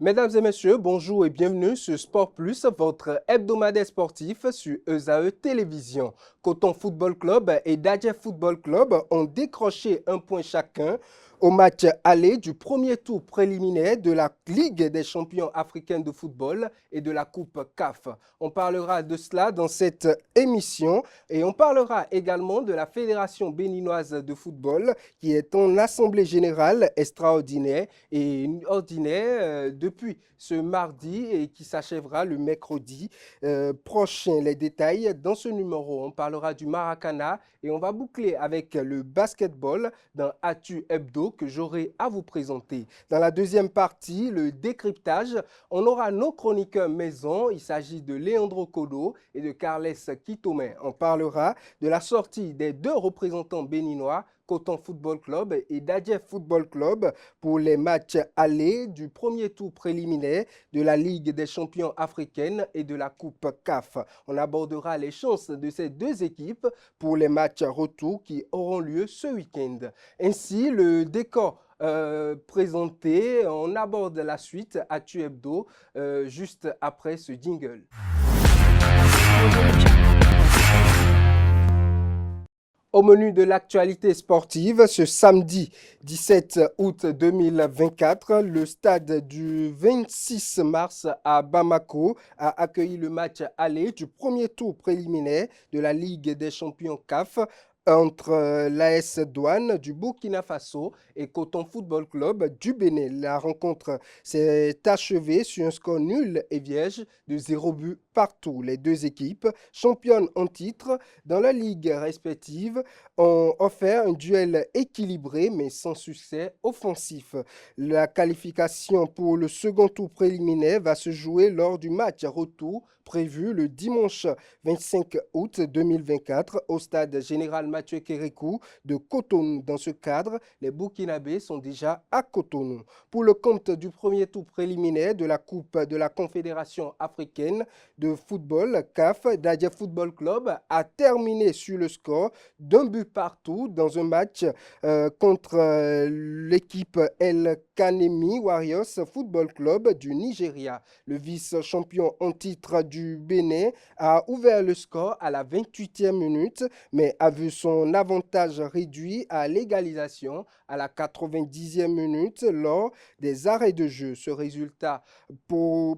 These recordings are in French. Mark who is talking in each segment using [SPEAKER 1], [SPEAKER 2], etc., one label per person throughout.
[SPEAKER 1] Mesdames et messieurs, bonjour et bienvenue sur Sport Plus, votre hebdomadaire sportif sur ESAE Télévision. Coton Football Club et Dadje Football Club ont décroché un point chacun au match aller du premier tour préliminaire de la Ligue des champions africains de football et de la Coupe CAF. On parlera de cela dans cette émission et on parlera également de la Fédération béninoise de football qui est en assemblée générale extraordinaire et ordinaire depuis ce mardi et qui s'achèvera le mercredi prochain. Les détails dans ce numéro. On parlera du Maracana et on va boucler avec le basketball dans Atu Hebdo que j'aurai à vous présenter. Dans la deuxième partie, le décryptage, on aura nos chroniqueurs maison. Il s'agit de Leandro Kodo et de Carles Kitome. On parlera de la sortie des deux représentants béninois, Coton Football Club et Dadje Football Club pour les matchs allés du premier tour préliminaire de la Ligue des champions africaine et de la Coupe CAF. On abordera les chances de ces deux équipes pour les matchs retour qui auront lieu ce week-end. Ainsi, le décor présenté, on aborde la suite à Tuebdo juste après ce jingle. Au menu de l'actualité sportive, ce samedi 17 août 2024, le stade du 26 mars à Bamako a accueilli le match aller du premier tour préliminaire de la Ligue des champions CAF entre l'AS Douane du Burkina Faso et Coton Football Club du Bénin. La rencontre s'est achevée sur un score nul et vierge de 0 but partout. Les deux équipes, championnes en titre dans la ligue respective, ont offert un duel équilibré mais sans succès offensif. La qualification pour le second tour préliminaire va se jouer lors du match retour prévu le dimanche 25 août 2024 au stade général Mathieu Kérékou de Cotonou. Dans ce cadre, les Burkinabés sont déjà à Cotonou. Pour le compte du premier tour préliminaire de la Coupe de la Confédération africaine de football, CAF, Dadje Football Club a terminé sur le score d'un but partout dans un match contre l'équipe El Kanemi Warriors Football Club du Nigeria. Le vice-champion en titre du Bénin a ouvert le score à la 28e minute, mais a vu son avantage réduit à l'égalisation à la 90e minute lors des arrêts de jeu. Ce résultat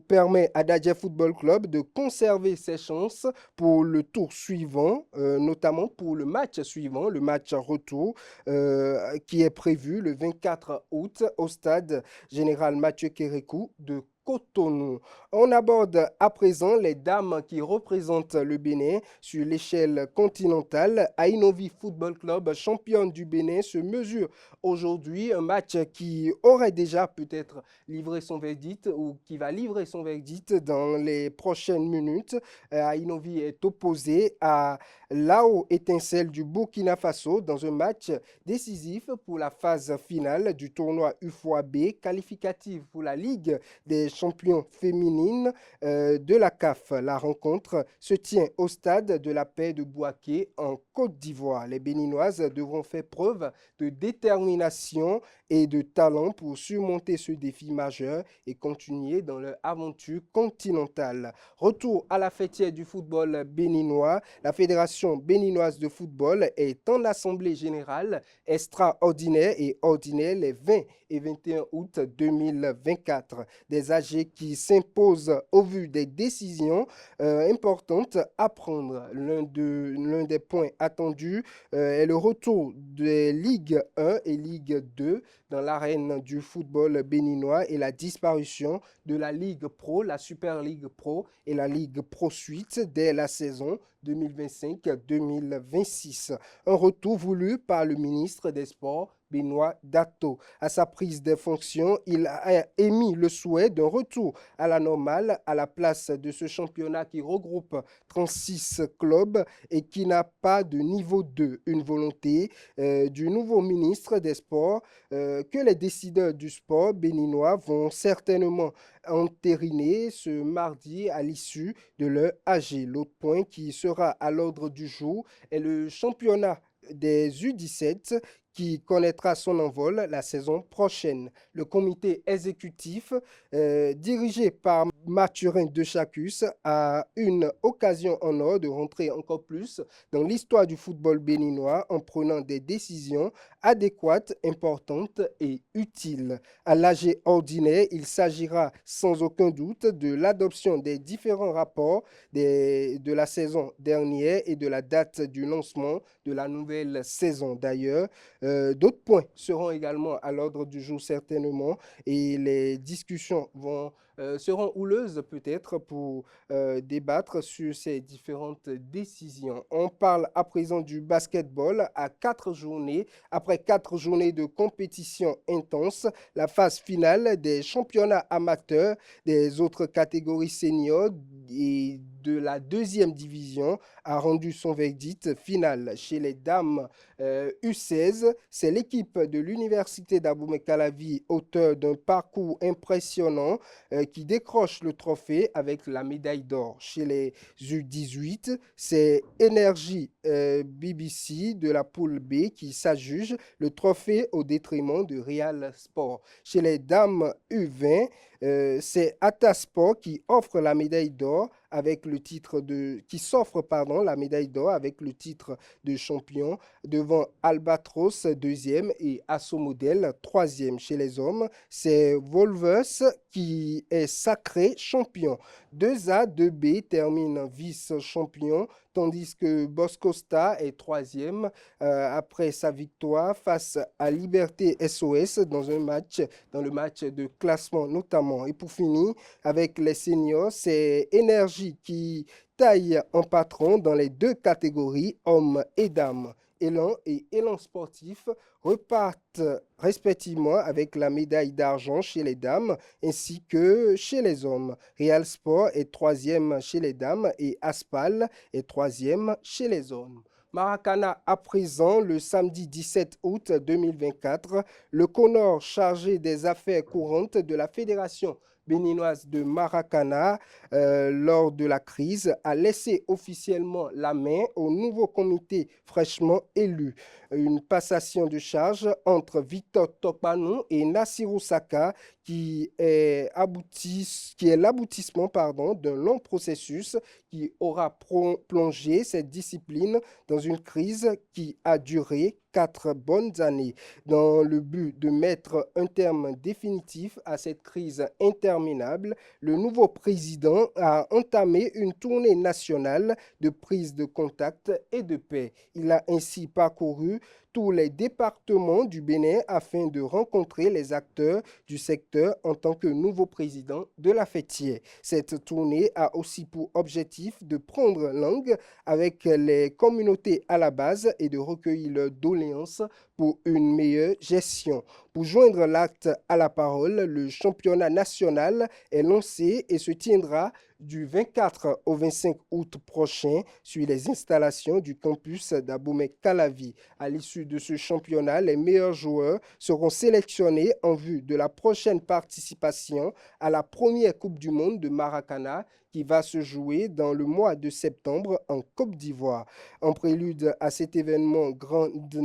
[SPEAKER 1] permet à Dadje Football Club de conserver ses chances pour le tour suivant, notamment pour le match suivant, le match retour, qui est prévu le 24 août au stade général Mathieu Kérékou de Cotonou. On aborde à présent les dames qui représentent le Bénin sur l'échelle continentale. Ainovi Football Club, championne du Bénin, se mesure aujourd'hui un match qui aurait déjà peut-être livré son verdict ou qui va livrer son verdict dans les prochaines minutes. Ainovi est opposé à Lao Étincelle du Burkina Faso dans un match décisif pour la phase finale du tournoi UFOA-B qualificatif pour la Ligue des champions féminines de la CAF. La rencontre se tient au stade de la Paix de Bouaké en Côte d'Ivoire. Les Béninoises devront faire preuve de détermination et de talent pour surmonter ce défi majeur et continuer dans leur aventure continentale. Retour à la fêtière du football béninois. La Fédération béninoise de football est en assemblée générale extraordinaire et ordinaire les 20 et 21 août 2024. Des AG qui s'imposent au vu des décisions importantes à prendre. L'un des points attendus est le retour des Ligue 1 et Ligue 2 dans l'arène du football béninois et la disparition de la Ligue Pro, la Super Ligue Pro et la Ligue Pro Suite dès la saison 2025-2026. Un retour voulu par le ministre des Sports, Benoît Dato. À sa prise de fonctions, il a émis le souhait d'un retour à la normale à la place de ce championnat qui regroupe 36 clubs et qui n'a pas de niveau 2. Une volonté du nouveau ministre des Sports que les décideurs du sport béninois vont certainement entériner ce mardi à l'issue de leur AG. L'autre point qui sera à l'ordre du jour est le championnat des U17 qui connaîtra son envol la saison prochaine. Le comité exécutif, dirigé par Mathurin de Chacus, a une occasion en or de rentrer encore plus dans l'histoire du football béninois en prenant des décisions adéquates, importantes et utiles. À l'âge ordinaire, il s'agira sans aucun doute de l'adoption des différents rapports de la saison dernière et de la date du lancement de la nouvelle saison. D'ailleurs, d'autres points seront également à l'ordre du jour certainement et les discussions seront houleuses peut-être pour débattre sur ces différentes décisions. On parle à présent du basketball après 4 journées de compétition intense, la phase finale des championnats amateurs des autres catégories seniors et de la deuxième division a rendu son verdict final. Chez les dames U16, c'est l'équipe de l'Université d'Abomey-Calavi, auteur d'un parcours impressionnant, qui décroche le trophée avec la médaille d'or. Chez les U18, c'est Énergie BBC de la poule B qui s'adjuge le trophée au détriment de Real Sport. Chez les dames U20, c'est Atasport qui offre la médaille d'or avec le titre qui s'offre la médaille d'or avec le titre de champion devant Albatros deuxième et Assomodel troisième. Chez les hommes, c'est Volvers qui est sacré champion. 2A, 2B terminent vice-champion, tandis que Boscosta est troisième après sa victoire face à Liberté SOS dans le match de classement notamment. Et pour finir, avec les seniors, c'est Énergie qui taille en patron dans les deux catégories, hommes et dames. Élan et Élan Sportif repartent respectivement avec la médaille d'argent chez les dames ainsi que chez les hommes. Real Sport est troisième chez les dames et Aspal est troisième chez les hommes. Maracana à présent, le samedi 17 août 2024, le CONOR chargé des affaires courantes de la Fédération béninoise de Maracana lors de la crise a laissé officiellement la main au nouveau comité fraîchement élu. Une passation de charge entre Victor Tokpanou et Nassirou Saka qui est l'aboutissement d'un long processus qui aura plongé cette discipline dans une crise qui a duré 4 bonnes années. Dans le but de mettre un terme définitif à cette crise interminable, le nouveau président a entamé une tournée nationale de prise de contact et de paix. Il a ainsi parcouru tous les départements du Bénin afin de rencontrer les acteurs du secteur en tant que nouveau président de la fêtière. Cette tournée a aussi pour objectif de prendre langue avec les communautés à la base et de recueillir leurs doléances pour une meilleure gestion. Pour joindre l'acte à la parole, le championnat national est lancé et se tiendra du 24 au 25 août prochain sur les installations du campus d'Abomey-Calavi. À l'issue de ce championnat, les meilleurs joueurs seront sélectionnés en vue de la prochaine participation à la première Coupe du Monde de Maracana qui va se jouer dans le mois de septembre en Côte d'Ivoire. En prélude à cet événement grandeur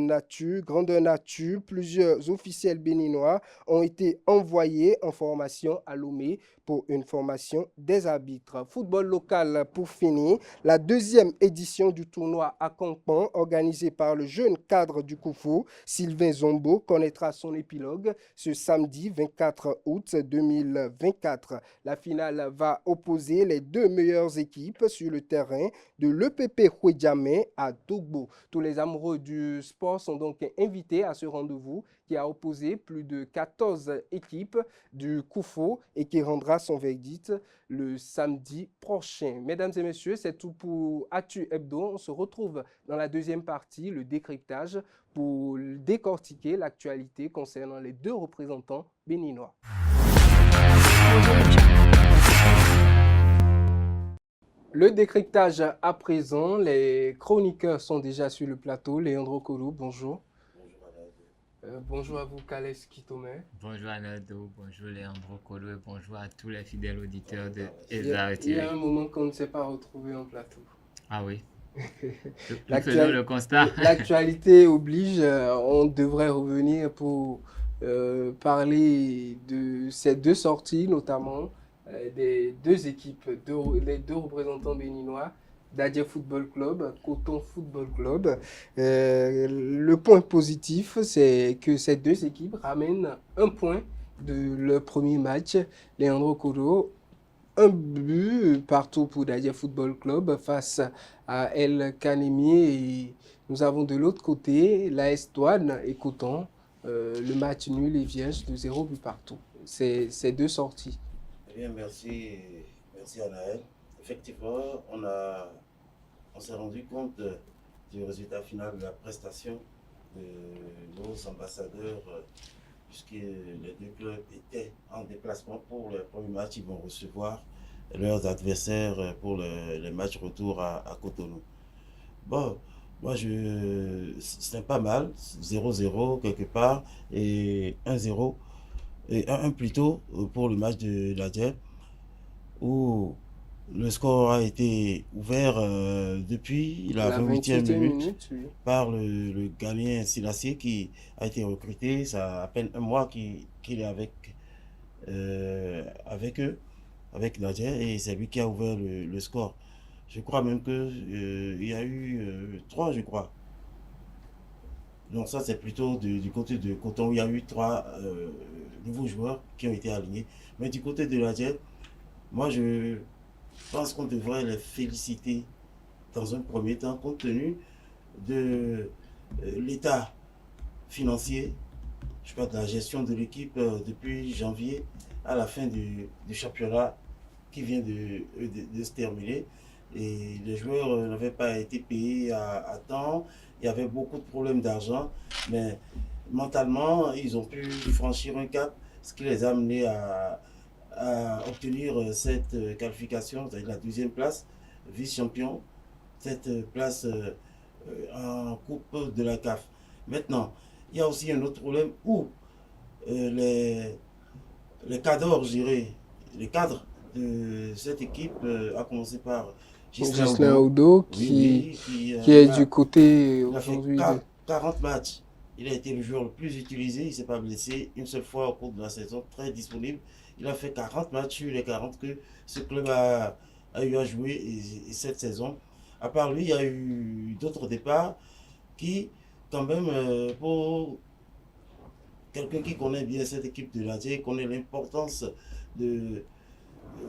[SPEAKER 1] nature, plusieurs officiels béninois ont été envoyés en formation à Lomé pour une formation des arbitres. Football local pour finir, la deuxième édition du tournoi à Campan organisé par le jeune cadre du Koufou, Sylvain Zombo, connaîtra son épilogue ce samedi 24 août 2024. La finale va opposer les deux meilleures équipes sur le terrain de l'EPP Houedjamé à Togbo. Tous les amoureux du sport sont donc invités à ce rendez-vous qui a opposé plus de 14 équipes du Koufou et qui rendra son verdict le samedi prochain. Mesdames et messieurs, c'est tout pour Actu Hebdo. On se retrouve dans la deuxième partie, le décryptage, pour décortiquer l'actualité concernant les deux représentants béninois. Le décryptage à présent, les chroniqueurs sont déjà sur le plateau. Leandro Kolou, bonjour. Bonjour à vous, Kales Kitome.
[SPEAKER 2] Bonjour Anado, bonjour Leandro Kolou et bonjour à tous les fidèles auditeurs de Eza.
[SPEAKER 1] Il y a un moment qu'on ne s'est pas retrouvé en plateau.
[SPEAKER 2] Ah oui. Nous faisons le constat.
[SPEAKER 1] L'actualité oblige, on devrait revenir pour parler de ces deux sorties, notamment des deux équipes, les deux représentants béninois, Dadje Football Club, Coton Football Club. Le point positif, c'est que ces deux équipes ramènent un point de leur premier match. Leandro Kodo, un but partout pour Dadje Football Club face à El Kanemi. Et nous avons de l'autre côté l'AS Douane et Coton. Le match nul et vierge de 0 but partout. C'est ces deux sorties.
[SPEAKER 3] Eh bien, merci Anaël. Effectivement, on s'est rendu compte du résultat final de la prestation de nos ambassadeurs, puisque les deux clubs étaient en déplacement pour le premier match. Ils vont recevoir leurs adversaires pour le match retour à Cotonou. Bon, c'est pas mal, 0-0 quelque part, et 1-0, et 1-1 plutôt pour le match de Dadje, où le score a été ouvert depuis la
[SPEAKER 1] La
[SPEAKER 3] 28e
[SPEAKER 1] 28e
[SPEAKER 3] minute
[SPEAKER 1] minute, oui.
[SPEAKER 3] par le Ghanéen Silassié qui a été recruté. Ça a à peine un mois qu'il est avec eux, avec Dadje, et c'est lui qui a ouvert le score. Je crois même qu'il y a eu 3, je crois. Donc ça, c'est plutôt du côté de Coton où il y a eu 3 nouveaux joueurs qui ont été alignés. Mais du côté de Dadje, moi, je pense qu'on devrait les féliciter dans un premier temps, compte tenu de l'état financier, je crois, de la gestion de l'équipe depuis janvier à la fin du championnat qui vient de se terminer. Et les joueurs n'avaient pas été payés à temps. Il y avait beaucoup de problèmes d'argent, mais mentalement, ils ont pu franchir un cap, ce qui les a amenés à obtenir cette qualification, c'est-à-dire la deuxième place, vice-champion, cette place en Coupe de la CAF. Maintenant, il y a aussi un autre problème où les cadres, je dirais, les cadres de cette équipe, à commencer par Ghislain
[SPEAKER 1] Gislain
[SPEAKER 3] Odo,
[SPEAKER 1] Odo
[SPEAKER 3] oui,
[SPEAKER 1] qui est du côté
[SPEAKER 3] il a fait
[SPEAKER 1] aujourd'hui de...
[SPEAKER 3] 40 matchs. Il a été le joueur le plus utilisé. Il ne s'est pas blessé une seule fois au cours de la saison. Très disponible. Il a fait 40 matchs sur les 40 que ce club a eu à jouer et cette saison. À part lui, il y a eu d'autres départs qui, quand même, pour quelqu'un qui connaît bien cette équipe de l'AD, connaît l'importance de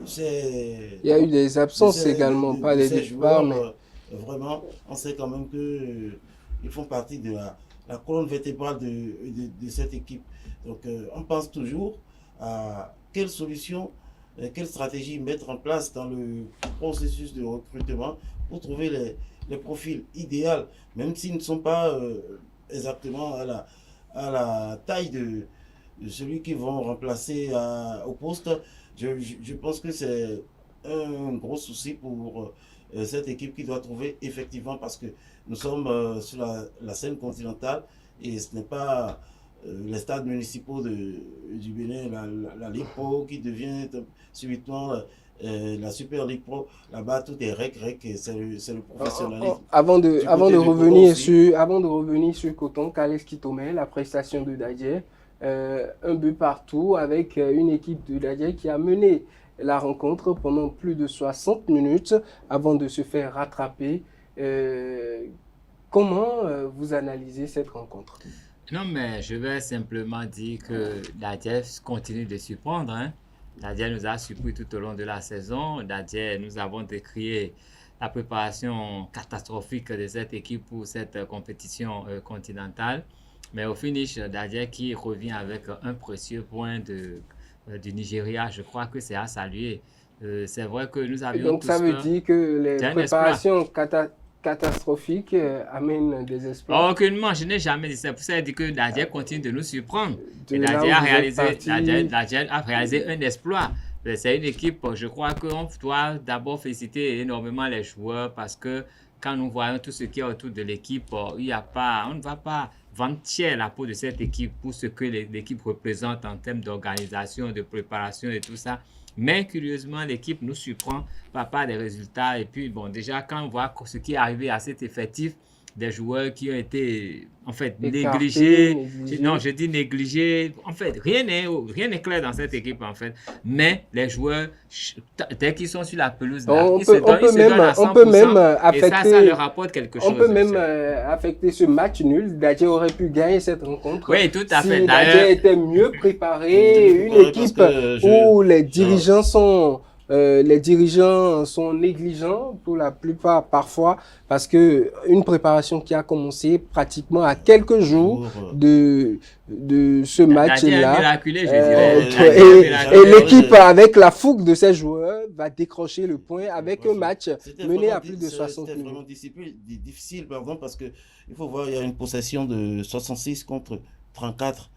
[SPEAKER 3] ces,
[SPEAKER 1] Il y a eu des
[SPEAKER 3] de
[SPEAKER 1] absences
[SPEAKER 3] ces,
[SPEAKER 1] également, pas
[SPEAKER 3] de
[SPEAKER 1] des
[SPEAKER 3] ces
[SPEAKER 1] départs,
[SPEAKER 3] joueurs.
[SPEAKER 1] mais
[SPEAKER 3] Vraiment, on sait quand même que ils font partie de la colonne vertébrale de cette équipe. Donc, on pense toujours à quelle solution, quelle stratégie mettre en place dans le processus de recrutement pour trouver les profils idéaux, même s'ils ne sont pas exactement à la taille de celui qui vont remplacer au poste. Je pense que c'est un gros souci pour cette équipe qui doit trouver effectivement, parce que nous sommes sur la scène continentale et ce n'est pas les stades municipaux du Bénin, la Ligue Pro qui devient subitement la Super Ligue Pro. Là-bas, tout est rec, et c'est le professionnalisme. Du
[SPEAKER 1] avant
[SPEAKER 3] côté
[SPEAKER 1] de
[SPEAKER 3] de Coton
[SPEAKER 1] revenir
[SPEAKER 3] aussi,
[SPEAKER 1] avant de revenir sur Coton, Kales Kitome, la prestation de Dadje, un but partout avec une équipe de Dadje qui a mené la rencontre pendant plus de 60 minutes avant de se faire rattraper. Comment vous analysez cette rencontre?
[SPEAKER 2] Non, mais je vais simplement dire que Dadje continue de surprendre, hein. Dadje nous a surpris tout au long de la saison. Dadje, nous avons décrié la préparation catastrophique de cette équipe pour cette compétition continentale. Mais au finish, Dadje qui revient avec un précieux point du Nigeria, je crois que c'est à saluer. C'est vrai que nous
[SPEAKER 1] Et
[SPEAKER 2] avions
[SPEAKER 1] donc ça
[SPEAKER 2] tous
[SPEAKER 1] veut
[SPEAKER 2] peur.
[SPEAKER 1] dire que les
[SPEAKER 2] C'est un exploit.
[SPEAKER 1] préparations catastrophiques amènent des exploits.
[SPEAKER 2] Aucunement, je n'ai jamais dit ça. C'est pour ça que je dis que Dadje continue de nous surprendre. Et
[SPEAKER 1] De là où vous êtes
[SPEAKER 2] Dadje a réalisé un exploit. C'est une équipe, je crois qu'on doit d'abord féliciter énormément les joueurs parce que quand nous voyons tout ce qui est autour de l'équipe, on ne va pas vendre cher la peau de cette équipe pour ce que l'équipe représente en termes d'organisation, de préparation et tout ça. Mais curieusement, l'équipe nous surprend par des résultats. Et puis, bon, déjà, quand on voit ce qui est arrivé à cet effectif, des joueurs qui ont été, en fait,
[SPEAKER 1] Écarté,
[SPEAKER 2] négligés. Non, je dis négligés. En fait, rien n'est clair dans cette équipe, en fait. Mais les joueurs, dès qu'ils sont sur la pelouse, là,
[SPEAKER 1] On
[SPEAKER 2] ils
[SPEAKER 1] peut,
[SPEAKER 2] se donnent, ils se donnent à 100%.
[SPEAKER 1] on peut même
[SPEAKER 2] Et ça
[SPEAKER 1] affecter,
[SPEAKER 2] leur apporte quelque chose.
[SPEAKER 1] on peut même affecter ce match nul. Dadje aurait pu gagner cette rencontre.
[SPEAKER 2] Oui, tout à
[SPEAKER 1] si
[SPEAKER 2] fait.
[SPEAKER 1] Dadje était mieux préparé, une équipe où les dirigeants sont négligents pour la plupart parfois, parce que une préparation qui a commencé pratiquement à quelques jours de ce match-là,
[SPEAKER 2] miraculé, je dirais.
[SPEAKER 1] et l'équipe avec la fougue de ses joueurs va décrocher le point avec un match mené à plus de 60
[SPEAKER 3] minutes. C'était vraiment difficile, pardon, parce que il faut voir, il y a une possession de 66 contre 34.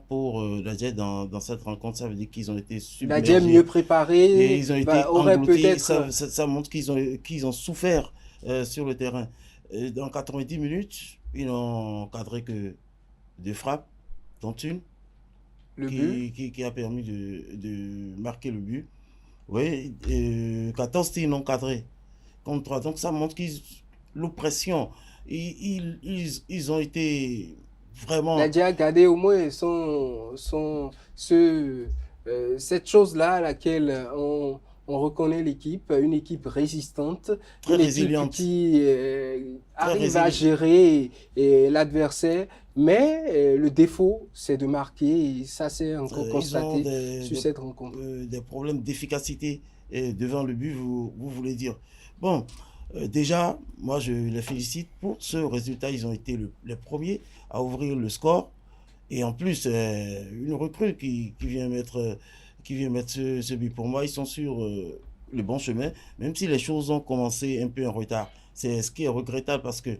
[SPEAKER 3] Pour Dadje dans cette rencontre. Ça veut dire qu'ils ont été submergés.
[SPEAKER 1] Dadje mieux préparé,
[SPEAKER 3] et ils ont été engloutis. Ça montre qu'ils ont souffert sur le terrain. Et dans 90 minutes, ils n'ont cadré que 2 frappes, dont une qui a permis de marquer le but. Oui, 14 tirs non cadrés contre 3. Donc ça montre qu'ils l'oppression. Ils ont été vraiment.
[SPEAKER 1] Dadje a gardé au moins cette chose-là à laquelle on reconnaît l'équipe, une équipe résistante,
[SPEAKER 3] très
[SPEAKER 1] une
[SPEAKER 3] résiliente,
[SPEAKER 1] équipe qui arrive à gérer l'adversaire, mais le défaut, c'est de marquer, et ça c'est encore constaté sur cette rencontre.
[SPEAKER 3] Des problèmes d'efficacité devant le but, vous voulez dire. Bon, déjà, moi je les félicite pour ce résultat. Ils ont été les premiers à ouvrir le score. Et en plus, une recrue qui vient mettre ce but. Pour moi, ils sont sur le bon chemin, même si les choses ont commencé un peu en retard. C'est ce qui est regrettable, parce que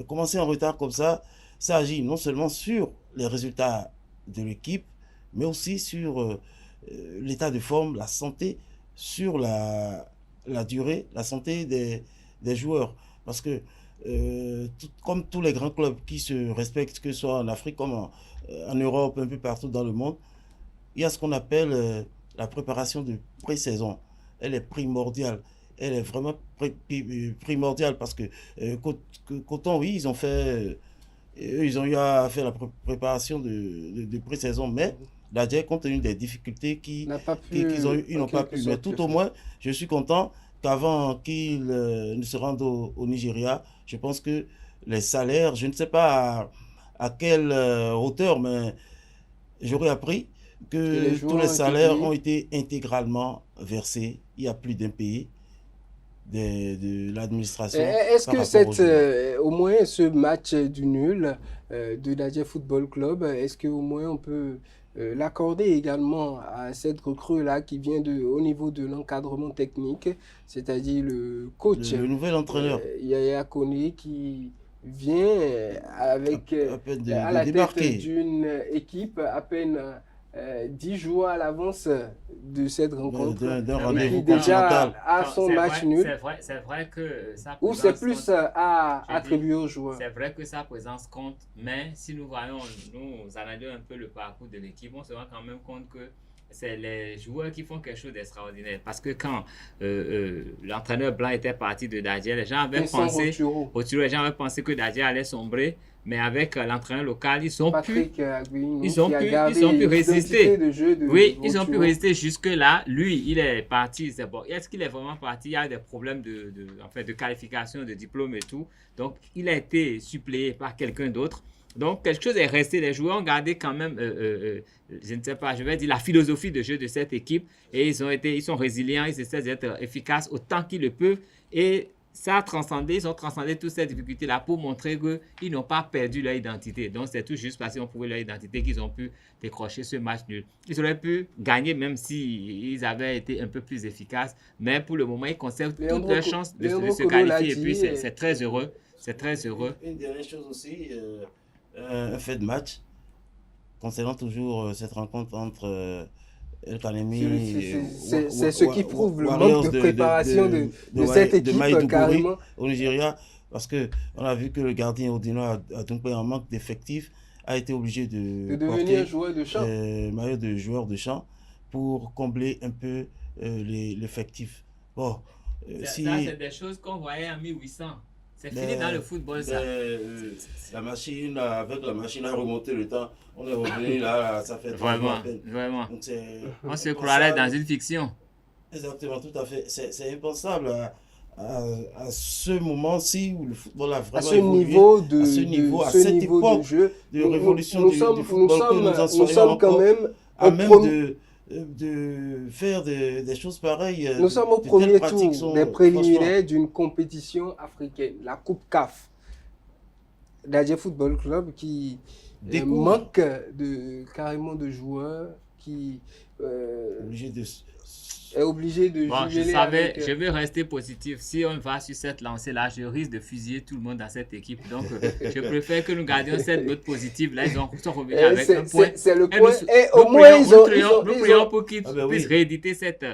[SPEAKER 3] commencer en retard comme ça agit non seulement sur les résultats de l'équipe, mais aussi sur l'état de forme, la santé, sur la durée, la santé des joueurs. Parce que comme tous les grands clubs qui se respectent, que ce soit en Afrique comme en Europe, un peu partout dans le monde, il y a ce qu'on appelle la préparation de pré-saison. Elle est primordiale. Elle est vraiment primordiale, parce que Coton, oui, ils ont eu à faire la préparation de pré-saison, mais Dadje, compte tenu des difficultés qu'ils ont eues, ils n'ont pas pu. Mais tout au moins, je suis content qu'avant qu'ils ne se rendent au Nigeria, je pense que les salaires, je ne sais pas à quelle hauteur, mais j'aurais appris que tous les salaires ont été intégralement versés. Il y a plus d'impayés de l'administration.
[SPEAKER 1] Est-ce que au moins ce match du nul de Dadje Football Club, est-ce qu'au moins on peut l'accorder également à cette recrue-là qui vient au niveau de l'encadrement technique, c'est-à-dire le coach,
[SPEAKER 3] le nouvel entraîneur,
[SPEAKER 1] Yaya Kone, qui vient avec à la tête d'une équipe à peine 10 jours à l'avance de cette rencontre,
[SPEAKER 3] et
[SPEAKER 1] qui déjà a son match nul.
[SPEAKER 2] C'est vrai que ça
[SPEAKER 1] ou c'est plus à attribuer aux joueurs.
[SPEAKER 2] C'est vrai que sa présence compte, mais si nous analysons un peu le parcours de l'équipe, on se rend quand même compte que c'est les joueurs qui font quelque chose d'extraordinaire. Parce que quand l'entraîneur blanc était parti de Dadje, les gens avaient pensé que Dadje allait sombrer. Mais avec l'entraîneur local, ils ont pu résister. Ils ont pu résister jusque-là. Lui, il est parti. C'est bon. Est-ce qu'il est vraiment parti? Il y a des problèmes de qualification, de diplôme et tout. Donc, il a été suppléé par quelqu'un d'autre. Donc, quelque chose est resté. Les joueurs ont gardé quand même, je ne sais pas, je vais dire la philosophie de jeu de cette équipe. Et ils sont résilients, ils essaient d'être efficaces autant qu'ils le peuvent. Et ça a transcendé, ils ont transcendé toutes ces difficultés-là pour montrer qu'ils n'ont pas perdu leur identité. Donc, c'est tout juste parce qu'ils ont prouvé leur identité qu'ils ont pu décrocher ce match nul. Ils auraient pu gagner même s'ils avaient été un peu plus efficaces. Mais pour le moment, ils conservent toutes leurs chances de se qualifier. Et puis, c'est très heureux. C'est très heureux.
[SPEAKER 3] Une dernière chose aussi, un fait de match, concernant toujours cette rencontre entre El Kanemi,
[SPEAKER 1] c'est ce qui prouve le manque de préparation de cette équipe, carrément.
[SPEAKER 3] Au Nigeria. Parce qu'on a vu que le gardien Odino Adunkwe, en manque d'effectifs, a été obligé
[SPEAKER 1] De
[SPEAKER 3] de
[SPEAKER 1] devenir
[SPEAKER 3] porter
[SPEAKER 1] joueur de champ.
[SPEAKER 3] maillot de joueur de champ pour combler un peu l'effectif. Bon,
[SPEAKER 2] Ça,
[SPEAKER 3] si
[SPEAKER 2] c'est des choses qu'on voyait en 1800. C'est fini dans le football, ça.
[SPEAKER 3] la machine, avec la machine à remonter le temps, on est revenu là, ça fait 30 ans
[SPEAKER 2] Vraiment,
[SPEAKER 3] à peine.
[SPEAKER 2] vraiment.
[SPEAKER 3] Donc c'est
[SPEAKER 2] On se croirait
[SPEAKER 3] impensable.
[SPEAKER 2] dans une fiction.
[SPEAKER 3] Exactement, tout à fait. C'est impensable à ce moment-ci où le football a
[SPEAKER 1] À
[SPEAKER 3] vraiment
[SPEAKER 1] ce
[SPEAKER 3] évolué,
[SPEAKER 1] niveau
[SPEAKER 3] à ce niveau, à
[SPEAKER 1] ce
[SPEAKER 3] cette
[SPEAKER 1] niveau de
[SPEAKER 3] époque
[SPEAKER 1] jeu,
[SPEAKER 3] de révolution du football, que nous en
[SPEAKER 1] nous
[SPEAKER 3] soyons
[SPEAKER 1] sommes quand
[SPEAKER 3] encore
[SPEAKER 1] même
[SPEAKER 3] à
[SPEAKER 1] au
[SPEAKER 3] même
[SPEAKER 1] premier,
[SPEAKER 3] de faire des choses pareilles.
[SPEAKER 1] nous sommes au
[SPEAKER 3] De telles
[SPEAKER 1] premier
[SPEAKER 3] pratiques
[SPEAKER 1] tour des
[SPEAKER 3] sont, franchement,
[SPEAKER 1] préliminaires d'une compétition africaine, la Coupe CAF. Dadje Football Club qui
[SPEAKER 3] découvre,
[SPEAKER 1] manque carrément de joueurs, qui
[SPEAKER 3] obligé de...
[SPEAKER 1] est obligé de
[SPEAKER 2] Bon, je
[SPEAKER 1] jumeler
[SPEAKER 2] savais,
[SPEAKER 1] avec...
[SPEAKER 2] je vais rester positif. Si on va sur cette lancée-là, je risque de fusiller tout le monde dans cette équipe. Donc, je préfère que nous gardions cette note positive. Là, ils sont revenus avec un point.
[SPEAKER 1] c'est le
[SPEAKER 2] Et
[SPEAKER 1] point. Et au moins,
[SPEAKER 2] nous prions pour qu'ils
[SPEAKER 3] Ah ben
[SPEAKER 2] puissent
[SPEAKER 3] oui.
[SPEAKER 2] rééditer cette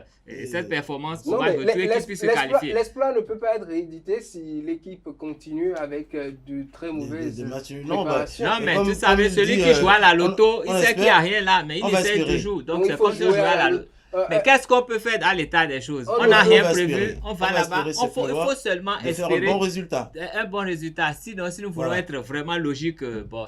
[SPEAKER 2] performance pour
[SPEAKER 1] Non,
[SPEAKER 2] match
[SPEAKER 1] mais
[SPEAKER 2] retour et qu'ils puissent se qualifier.
[SPEAKER 1] l'espoir ne peut pas être réédité si l'équipe continue avec de très mauvaises
[SPEAKER 3] des matchs. Non, bah,
[SPEAKER 1] préparations.
[SPEAKER 2] Non,
[SPEAKER 3] Et
[SPEAKER 2] mais
[SPEAKER 3] comme
[SPEAKER 2] tu savais,
[SPEAKER 3] il
[SPEAKER 2] celui
[SPEAKER 3] dit,
[SPEAKER 2] qui joue à la loto, il
[SPEAKER 3] on
[SPEAKER 2] sait qu'il n'y a
[SPEAKER 3] espère,
[SPEAKER 2] rien là, mais il
[SPEAKER 3] on va
[SPEAKER 2] essaie
[SPEAKER 3] espérer.
[SPEAKER 2] toujours. Donc,
[SPEAKER 1] Donc,
[SPEAKER 2] c'est
[SPEAKER 1] il faut
[SPEAKER 2] comme si on
[SPEAKER 1] jouer
[SPEAKER 2] jouait à la
[SPEAKER 1] à
[SPEAKER 2] loto.
[SPEAKER 1] la-
[SPEAKER 2] Mais qu'est-ce qu'on peut faire dans l'état des choses?
[SPEAKER 1] On
[SPEAKER 2] On n'a
[SPEAKER 1] peut-
[SPEAKER 2] rien
[SPEAKER 3] va
[SPEAKER 2] prévu,
[SPEAKER 3] espérer.
[SPEAKER 2] on va
[SPEAKER 3] On va
[SPEAKER 2] là-bas.
[SPEAKER 3] espérer
[SPEAKER 2] Il faut seulement
[SPEAKER 3] de faire un
[SPEAKER 2] espérer
[SPEAKER 3] bon résultat.
[SPEAKER 2] un bon résultat. Sinon, si nous voulons
[SPEAKER 3] Voilà.
[SPEAKER 2] être vraiment logiques, bon,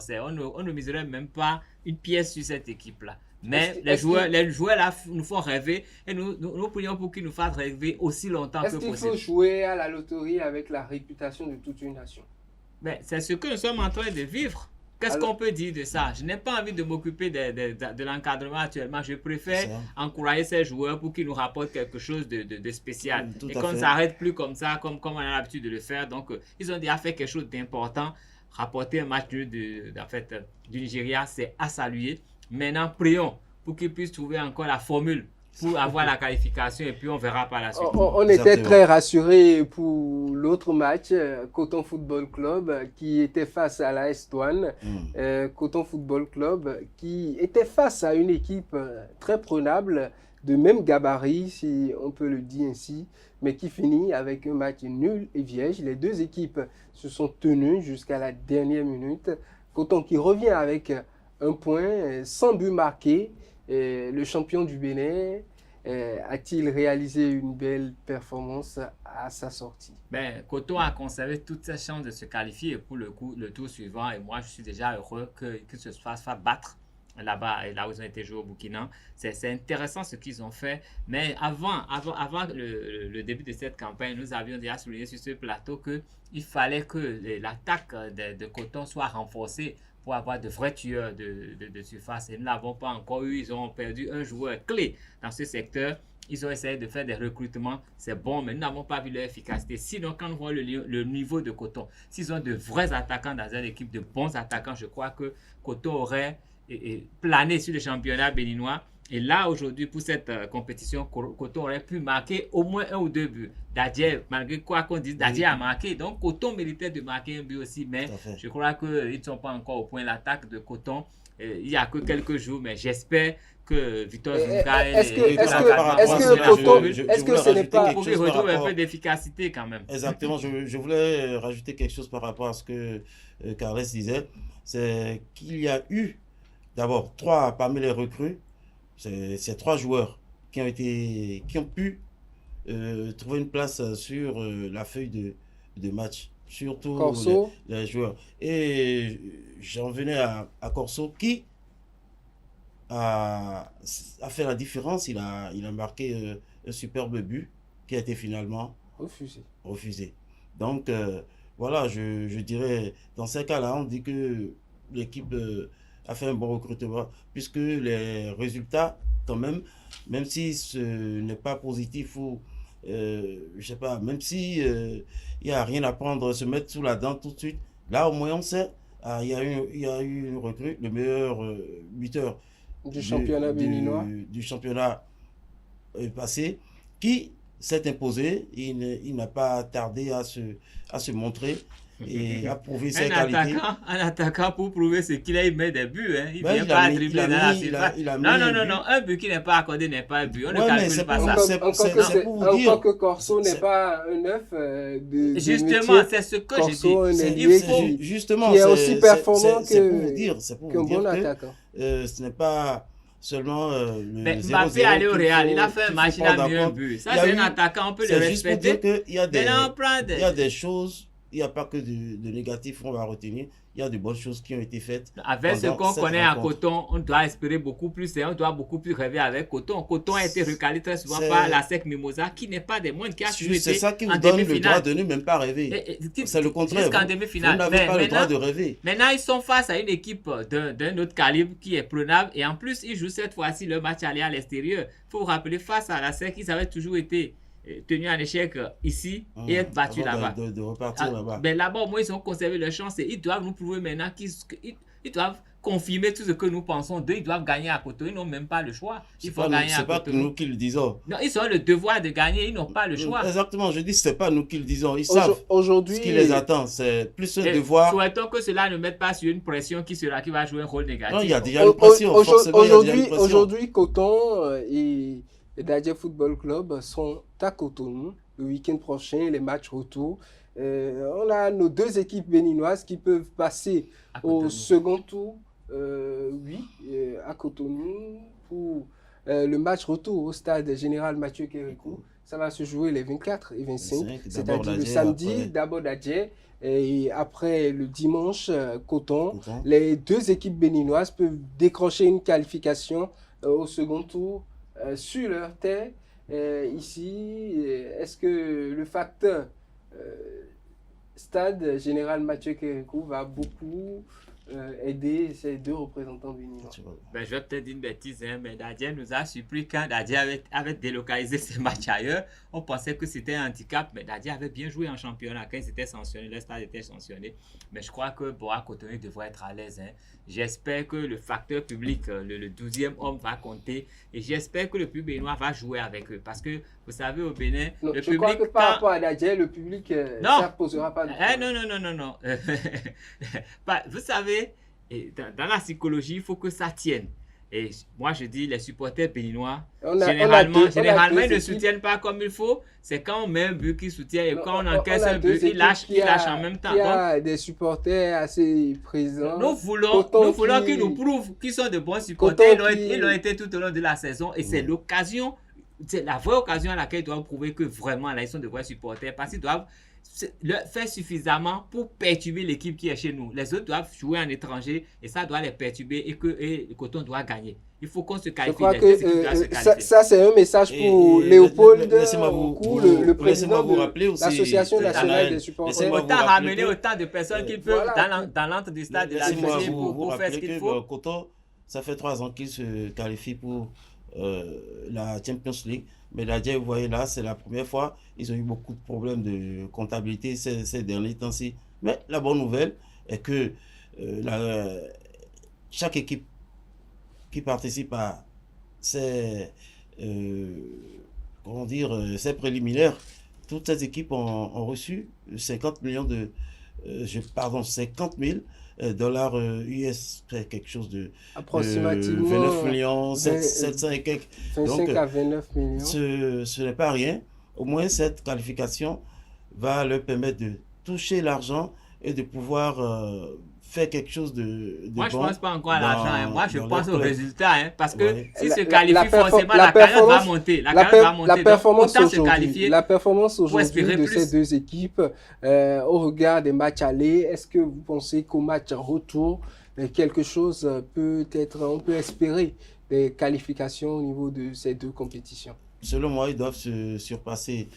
[SPEAKER 2] on ne miserait même pas une pièce sur cette équipe-là. Mais les joueurs là nous font rêver et nous prions pour qu'ils nous fassent rêver aussi longtemps que
[SPEAKER 1] Est-ce qu'il
[SPEAKER 2] possible.
[SPEAKER 1] faut jouer à la loterie avec la réputation de toute une nation?
[SPEAKER 2] Mais c'est ce que nous sommes en train de vivre. Qu'est-ce
[SPEAKER 1] Alors-
[SPEAKER 2] qu'on peut dire de ça? Je n'ai pas envie de m'occuper de l'encadrement actuellement. Je préfère
[SPEAKER 3] Ça.
[SPEAKER 2] encourager ces joueurs pour qu'ils nous rapportent quelque chose de spécial.
[SPEAKER 3] Tout
[SPEAKER 2] Et
[SPEAKER 3] à
[SPEAKER 2] qu'on ne
[SPEAKER 3] fait.
[SPEAKER 2] s'arrête plus comme ça, comme on a l'habitude de le faire. Donc, ils ont déjà fait quelque chose d'important. Rapporter un match du Nigeria, c'est à saluer. Maintenant, prions pour qu'ils puissent trouver encore la formule pour avoir la qualification et puis on verra par la suite.
[SPEAKER 1] On était
[SPEAKER 3] Exactement.
[SPEAKER 1] très rassurés pour l'autre match, Coton Football Club, qui était face à la S-Douane. Coton Football Club, qui était face à une équipe très prenable, de même gabarit, si on peut le dire ainsi, mais qui finit avec un match nul et vierge. Les deux équipes se sont tenues jusqu'à la dernière minute. Coton qui revient avec un point, sans but marqué. Le champion du Bénin a-t-il réalisé une belle performance à sa sortie?
[SPEAKER 2] Ben, Coton a conservé toutes ses chances de se qualifier pour le tour suivant. Et moi, je suis déjà heureux qu'ils se fassent battre là-bas, et là où ils ont été joués au Burkina. C'est intéressant ce qu'ils ont fait. Mais avant le début de cette campagne, nous avions déjà souligné sur ce plateau qu'il fallait que l'attaque de Coton soit renforcée pour avoir de vrais tueurs de surface. Et nous ne l'avons pas encore eu. Ils ont perdu un joueur clé dans ce secteur. Ils ont essayé de faire des recrutements, c'est bon, mais nous n'avons pas vu leur efficacité. Sinon, quand nous voyons le niveau de Coton, s'ils ont de vrais attaquants dans une équipe, de bons attaquants, je crois que Coton aurait plané sur le championnat béninois. Et là, aujourd'hui, pour cette compétition, Coton aurait pu marquer au moins 1 ou 2 buts. Dadje, malgré quoi qu'on dise, Dadje a marqué. Donc, Coton méritait de marquer un but aussi, mais je crois qu'ils ne sont pas encore au point. L'attaque de Coton, il n'y a que quelques jours, mais j'espère que Victor Zunga
[SPEAKER 1] est-ce que ce n'est pas
[SPEAKER 2] pour qu'il retrouve un peu d'efficacité quand même.
[SPEAKER 3] Exactement, je voulais rajouter quelque chose par rapport à ce que Carles disait. C'est qu'il y a eu d'abord parmi les recrues, c'est 3 joueurs qui ont pu trouver une place sur la feuille de match, surtout les joueurs. Et j'en venais à Corso qui a fait la différence. Il a marqué un superbe but qui a été finalement refusé. Donc voilà, je dirais, dans ces cas-là, on dit que l'équipe a fait un bon recrutement, puisque les résultats, quand même si ce n'est pas positif ou je sais pas, même si il n'y a rien à prendre, se mettre sous la dent tout de suite, là au moins on sait, il y a eu une recrue, le meilleur buteur
[SPEAKER 1] du championnat béninois,
[SPEAKER 3] du championnat passé, qui s'est imposé. Il n'a pas tardé à se montrer et a prouvé ses qualités.
[SPEAKER 2] Un attaquant pour prouver ce qu'il a, il met des buts. Hein. Il ne
[SPEAKER 3] Ben,
[SPEAKER 2] vient
[SPEAKER 3] il
[SPEAKER 2] pas
[SPEAKER 3] a mis-
[SPEAKER 2] dribbler
[SPEAKER 3] il a
[SPEAKER 2] dans la
[SPEAKER 3] mis- il a-
[SPEAKER 2] surface.
[SPEAKER 3] il a mis
[SPEAKER 2] Non,
[SPEAKER 3] un
[SPEAKER 2] non, non,
[SPEAKER 3] but.
[SPEAKER 2] non. Un but qui n'est pas accordé n'est pas un but. On ne
[SPEAKER 3] Ouais, mais
[SPEAKER 2] calcule
[SPEAKER 3] c'est
[SPEAKER 2] pas
[SPEAKER 3] pour-
[SPEAKER 2] ça.
[SPEAKER 3] c'est- pour vous dire.
[SPEAKER 1] Encore que Corso n'est
[SPEAKER 3] C'est-
[SPEAKER 1] pas un neuf de
[SPEAKER 2] Justement,
[SPEAKER 1] métier.
[SPEAKER 2] c'est ce que
[SPEAKER 1] Corso, un
[SPEAKER 2] je dis.
[SPEAKER 1] ailier
[SPEAKER 2] Il faut...
[SPEAKER 3] Justement,
[SPEAKER 1] qui est aussi performant
[SPEAKER 3] c'est pour vous dire, c'est pour
[SPEAKER 1] qu'un
[SPEAKER 3] vous dire
[SPEAKER 1] bon
[SPEAKER 3] que
[SPEAKER 1] attaquant.
[SPEAKER 3] ce n'est pas seulement le
[SPEAKER 2] Mais
[SPEAKER 3] 0-0
[SPEAKER 2] Mbappé allé au
[SPEAKER 3] qu'il
[SPEAKER 2] Real,
[SPEAKER 3] faut-
[SPEAKER 2] il a fait un
[SPEAKER 3] qu'il
[SPEAKER 2] match,
[SPEAKER 3] faut
[SPEAKER 2] il a
[SPEAKER 3] prendre
[SPEAKER 2] mis
[SPEAKER 3] en
[SPEAKER 2] un
[SPEAKER 3] compte.
[SPEAKER 2] but. Ça,
[SPEAKER 3] Il y a
[SPEAKER 2] c'est
[SPEAKER 3] eu-
[SPEAKER 2] un attaquant, on peut le
[SPEAKER 3] C'est juste pour
[SPEAKER 2] respecter.
[SPEAKER 3] dire qu'il y a des,
[SPEAKER 2] Mais là, on prend des...
[SPEAKER 3] il y a des choses, il n'y a pas que de négatif qu'on va retenir, il y a de bonnes choses qui ont été faites.
[SPEAKER 2] Avec ce
[SPEAKER 3] pendant
[SPEAKER 2] qu'on
[SPEAKER 3] cette
[SPEAKER 2] connaît à
[SPEAKER 3] rencontre.
[SPEAKER 2] Coton, on doit espérer beaucoup plus et on doit beaucoup plus rêver avec Coton. Coton a été recalé très souvent
[SPEAKER 3] C'est-
[SPEAKER 2] par la SEC Mimosa, qui n'est pas des moindres, qui a toujours
[SPEAKER 3] C'est
[SPEAKER 2] été
[SPEAKER 3] ça qui vous
[SPEAKER 2] en
[SPEAKER 3] donne le droit
[SPEAKER 2] demi-finale.
[SPEAKER 3] de ne même pas rêver. C'est le contraire.
[SPEAKER 2] Jusqu'en
[SPEAKER 3] Vous
[SPEAKER 2] demi-finale.
[SPEAKER 3] n'avez
[SPEAKER 2] Mais
[SPEAKER 3] pas le droit de
[SPEAKER 2] maintenant,
[SPEAKER 3] rêver.
[SPEAKER 2] maintenant, ils sont face à une équipe d'un autre calibre qui est prenable. Et en plus, ils jouent cette fois-ci le match aller à l'extérieur. Il faut vous rappeler, face à la SEC, ils avaient toujours été tenus en échec ici et être battus
[SPEAKER 3] Avant
[SPEAKER 2] là-bas.
[SPEAKER 3] de repartir là-bas.
[SPEAKER 2] Mais là-bas, au moins, ils ont conservé leur chance et ils doivent nous prouver maintenant qu'ils doivent confirmer tout ce que nous pensons d'eux. Ils doivent gagner à Cotonou. Ils n'ont même pas le choix. Il faut gagner à
[SPEAKER 3] C'est pas
[SPEAKER 2] Cotonou.
[SPEAKER 3] nous qui le disons.
[SPEAKER 2] Non, ils ont le devoir de gagner. Ils n'ont pas le choix.
[SPEAKER 3] Exactement, je dis c'est pas nous qui le disons. Ils savent
[SPEAKER 1] Aujourd'hui,
[SPEAKER 3] ce qui les attend. C'est plus un
[SPEAKER 2] Et
[SPEAKER 3] devoir.
[SPEAKER 2] souhaitons que cela ne mette pas sur une pression qui va jouer un rôle négatif.
[SPEAKER 3] Non, il y a déjà une pression. Forcément, il y a déjà une pression.
[SPEAKER 1] aujourd'hui, Coton et Dadje Football Club sont à Cotonou le week-end prochain, les matchs retour. On a nos deux équipes béninoises qui peuvent passer
[SPEAKER 2] À
[SPEAKER 1] au
[SPEAKER 2] Cotonou.
[SPEAKER 1] second tour, à Cotonou, pour le match retour au stade Général Mathieu Kérékou. Ça va se jouer les 24 et 25,
[SPEAKER 3] 25,
[SPEAKER 1] c'est-à-dire
[SPEAKER 3] d'abord
[SPEAKER 1] le
[SPEAKER 3] Dadje,
[SPEAKER 1] samedi,
[SPEAKER 3] après-
[SPEAKER 1] d'abord Dadje, et après le dimanche, Coton.
[SPEAKER 3] Coton.
[SPEAKER 1] Les deux équipes béninoises peuvent décrocher une qualification au second tour sur leur terre. Ici, est-ce que le facteur stade Général Mathieu Kérékou va beaucoup aider ces deux représentants béninois?
[SPEAKER 2] Ben, je vais peut-être dire une bêtise, hein, mais Dadje nous a surpris quand Dadje avait délocalisé ses matchs ailleurs. On pensait que c'était un handicap, mais Dadje avait bien joué en championnat. Quand il était sanctionné, le stade était sanctionné. Mais je crois que Boa Cotonou devrait être à l'aise. Hein. J'espère que le facteur public, le 12e homme, va compter. Et j'espère que le public béninois va jouer avec eux. Parce que, vous savez, au Bénin,
[SPEAKER 1] Non,
[SPEAKER 2] le
[SPEAKER 1] je
[SPEAKER 2] public...
[SPEAKER 1] crois que par rapport à Dadje, le public
[SPEAKER 2] Non.
[SPEAKER 1] ça ne posera pas de
[SPEAKER 2] Non, non, non, non, non. Vous savez, dans la psychologie, il faut que ça tienne. Et moi, je dis, les supporters béninois, généralement, ils ne
[SPEAKER 1] équipes.
[SPEAKER 2] soutiennent pas comme il faut. C'est quand on met un but qu'ils soutiennent et
[SPEAKER 1] Non,
[SPEAKER 2] quand on
[SPEAKER 1] on
[SPEAKER 2] encaisse
[SPEAKER 1] a
[SPEAKER 2] un
[SPEAKER 1] deux
[SPEAKER 2] but, ils
[SPEAKER 1] équipes
[SPEAKER 2] lâchent en même temps.
[SPEAKER 1] Il y a des supporters assez présents.
[SPEAKER 2] Nous voulons qu'ils nous prouvent qu'ils sont de bons supporters. Ils l'ont été tout au long de la saison et c'est l'occasion, c'est la vraie occasion à laquelle ils doivent prouver que vraiment là, ils sont de vrais supporters parce qu'ils doivent le faire suffisamment pour perturber l'équipe qui est chez nous. Les autres doivent jouer en étranger et ça doit les perturber et le Coton doit gagner. Il faut qu'on se
[SPEAKER 1] Je
[SPEAKER 2] qualifie.
[SPEAKER 1] crois
[SPEAKER 2] Les deux équipes doivent se
[SPEAKER 1] que
[SPEAKER 2] qualifier.
[SPEAKER 1] ça c'est un message pour
[SPEAKER 3] Et
[SPEAKER 1] Léopold
[SPEAKER 3] laissez-moi
[SPEAKER 1] Roucou,
[SPEAKER 3] vous-
[SPEAKER 1] le président
[SPEAKER 3] vous
[SPEAKER 1] de
[SPEAKER 3] rappeler aussi,
[SPEAKER 1] l'Association nationale
[SPEAKER 3] Naël,
[SPEAKER 1] des supporters.
[SPEAKER 3] laissez-moi
[SPEAKER 2] Autant
[SPEAKER 3] vous rappeler
[SPEAKER 2] ramener
[SPEAKER 3] que-
[SPEAKER 2] autant de personnes qu'ils peuvent
[SPEAKER 1] Voilà.
[SPEAKER 2] dans l'entre du stade de la
[SPEAKER 3] Laissez-moi
[SPEAKER 2] Belgique
[SPEAKER 3] vous
[SPEAKER 2] pour faire ce
[SPEAKER 3] rappeler
[SPEAKER 2] qu'il
[SPEAKER 3] que
[SPEAKER 2] faut.
[SPEAKER 3] Coton, ça fait 3 ans qu'il se qualifie pour la Champions League. Mais Dadje, vous voyez là, c'est la première fois. Ils ont eu beaucoup de problèmes de comptabilité ces derniers temps-ci. Mais la bonne nouvelle est que chaque équipe qui participe à ces, ces préliminaires, toutes ces équipes ont reçu 50 millions de... 50 000 dollars US, quelque chose de
[SPEAKER 1] Approximativement
[SPEAKER 3] 29 millions,
[SPEAKER 1] 20,
[SPEAKER 3] 700 et quelques.
[SPEAKER 1] 25
[SPEAKER 3] Donc,
[SPEAKER 1] à 29 millions.
[SPEAKER 3] ce n'est pas rien. Au moins, cette qualification va leur permettre de toucher l'argent et de pouvoir faire quelque chose de
[SPEAKER 2] Moi, je
[SPEAKER 3] bon
[SPEAKER 2] ne pense pas encore à l'argent. Hein. Moi, je
[SPEAKER 3] dans
[SPEAKER 2] pense
[SPEAKER 3] leur
[SPEAKER 2] au
[SPEAKER 3] club.
[SPEAKER 2] résultat. Hein, parce que
[SPEAKER 3] Ouais.
[SPEAKER 2] si se
[SPEAKER 1] La
[SPEAKER 2] qualifie forcément,
[SPEAKER 1] la
[SPEAKER 2] la carrière va
[SPEAKER 1] performance-
[SPEAKER 2] monter. La carrière va monter.
[SPEAKER 1] La
[SPEAKER 2] Donc,
[SPEAKER 1] performance
[SPEAKER 2] autant se
[SPEAKER 1] aujourd'hui,
[SPEAKER 2] qualifier.
[SPEAKER 1] la performance aujourd'hui
[SPEAKER 2] espérer
[SPEAKER 1] de
[SPEAKER 2] plus.
[SPEAKER 1] ces deux équipes, au regard des matchs allés, est-ce que vous pensez qu'au match retour, quelque chose on peut espérer des qualifications au niveau de ces deux compétitions?
[SPEAKER 3] Selon moi, ils doivent se surpasser.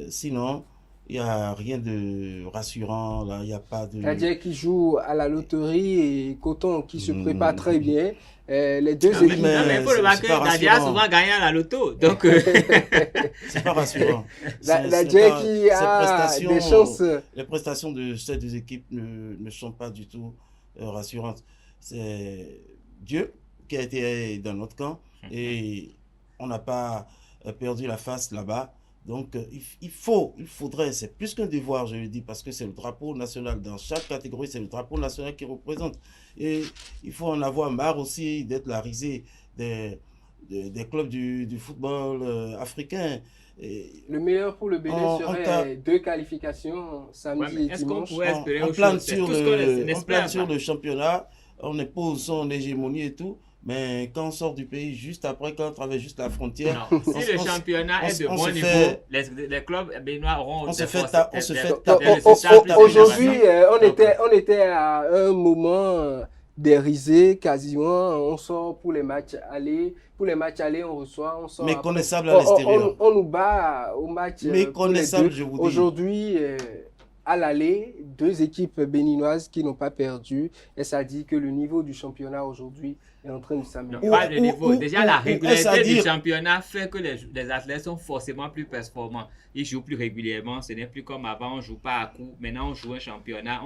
[SPEAKER 3] Sinon, il n'y a rien de rassurant. Là, il n'y a pas de...
[SPEAKER 1] Dadje qui joue à la loterie et Coton qui se prépare très bien. Les deux
[SPEAKER 2] Ah oui,
[SPEAKER 1] équipes.
[SPEAKER 3] mais
[SPEAKER 2] non, mais il faut
[SPEAKER 3] c'est
[SPEAKER 2] remarquer
[SPEAKER 3] pas
[SPEAKER 2] que Dadje a
[SPEAKER 3] rassurant.
[SPEAKER 2] souvent gagné à la loto. Donc,
[SPEAKER 3] C'est pas rassurant.
[SPEAKER 1] Dadje
[SPEAKER 3] Ce n'est pas-
[SPEAKER 1] qui
[SPEAKER 3] ces
[SPEAKER 1] a
[SPEAKER 3] prestations-
[SPEAKER 1] des chances.
[SPEAKER 3] Les prestations de ces deux équipes ne sont pas du tout rassurantes. C'est Dieu qui a été dans notre camp et on n'a pas perdu la face là-bas. Donc, il faudrait, c'est plus qu'un devoir, je le dis, parce que c'est le drapeau national. Dans chaque catégorie, c'est le drapeau national qui représente. Et il faut en avoir marre aussi d'être la risée des clubs du football africain. Et
[SPEAKER 1] Le meilleur pour le Bénin serait 2 qualifications samedi et
[SPEAKER 2] est-ce qu'on
[SPEAKER 1] dimanche.
[SPEAKER 2] pourrait espérer
[SPEAKER 3] on
[SPEAKER 2] autre
[SPEAKER 3] plane
[SPEAKER 2] chose? C'est tout ce qu'on espère.
[SPEAKER 3] sur le championnat, on impose son hégémonie et tout. Mais quand on sort du pays, juste après, quand on traverse juste la frontière,
[SPEAKER 2] Non, si le championnat est de bon niveau, les clubs béninois auront
[SPEAKER 3] on se fait
[SPEAKER 1] Aujourd'hui, on était à un moment des risées quasiment. On sort pour les matchs aller. Pour les matchs aller, on reçoit. On sort
[SPEAKER 3] méconnaissable à l'extérieur.
[SPEAKER 1] On nous bat au match.
[SPEAKER 3] Méconnaissable, je vous dis.
[SPEAKER 1] Aujourd'hui, à l'aller, 2 équipes béninoises qui n'ont pas perdu. Et ça dit que le niveau du championnat aujourd'hui est en train de s'améliorer.
[SPEAKER 2] Pas le niveau. Déjà, la régularité du championnat fait que les athlètes sont forcément plus performants. Ils jouent plus régulièrement. Ce n'est plus comme avant, on ne joue pas à coup. Maintenant, on joue un championnat.